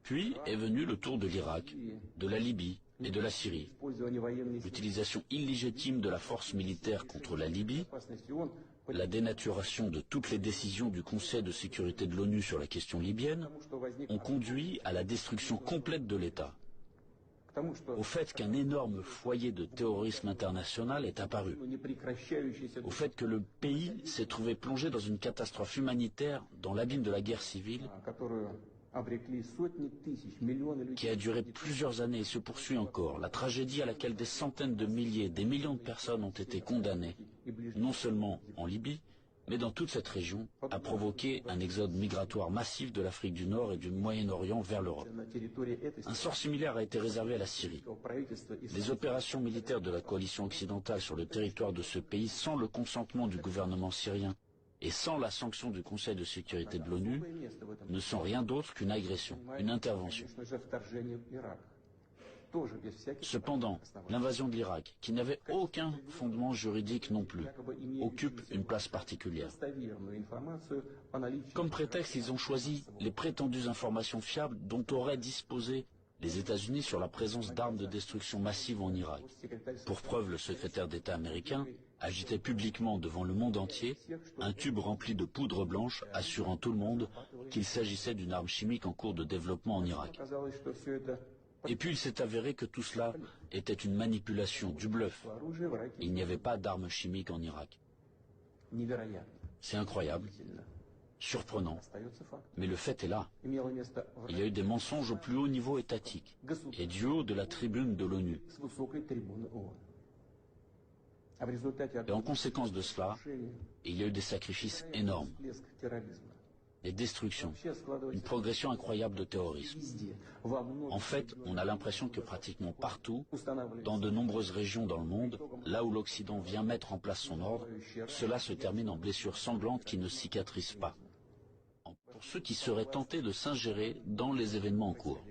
Puis est venu le tour de l'Irak, de la Libye et de la Syrie. L'utilisation illégitime de la force militaire contre la Libye, la dénaturation de toutes les décisions du Conseil de sécurité de l'ONU sur la question libyenne ont conduit à la destruction complète de l'État. Au fait qu'un énorme foyer de terrorisme international est apparu, au fait que le pays s'est trouvé plongé dans une catastrophe humanitaire dans l'abîme de la guerre civile qui a duré plusieurs années et se poursuit encore, la tragédie à laquelle des centaines de milliers, des millions de personnes ont été condamnées, non seulement en Libye, mais dans toute cette région, a provoqué un exode migratoire massif de l'Afrique du Nord et du Moyen-Orient vers l'Europe. Un sort similaire a été réservé à la Syrie. Les opérations militaires de la coalition occidentale sur le territoire de ce pays, sans le consentement du gouvernement syrien et sans la sanction du Conseil de sécurité de l'ONU, ne sont rien d'autre qu'une agression, une intervention. Cependant, l'invasion de l'Irak, qui n'avait aucun fondement juridique non plus, occupe une place particulière. Comme prétexte, ils ont choisi les prétendues informations fiables dont auraient disposé les États-Unis sur la présence d'armes de destruction massive en Irak. Pour preuve, le secrétaire d'État américain agitait publiquement devant le monde entier un tube rempli de poudre blanche assurant tout le monde qu'il s'agissait d'une arme chimique en cours de développement en Irak. Et puis il s'est avéré que tout cela était une manipulation, du bluff. Il n'y avait pas d'armes chimiques en Irak. C'est incroyable, surprenant, mais le fait est là. Il y a eu des mensonges au plus haut niveau étatique et du haut de la tribune de l'ONU. Et en conséquence de cela, il y a eu des sacrifices énormes, des destructions, une progression incroyable de terrorisme. En fait, on a l'impression que pratiquement partout, dans de nombreuses régions dans le monde, là où l'Occident vient mettre en place son ordre, cela se termine en blessures sanglantes qui ne cicatrisent pas. Pour ceux qui seraient tentés de s'ingérer dans les événements en cours.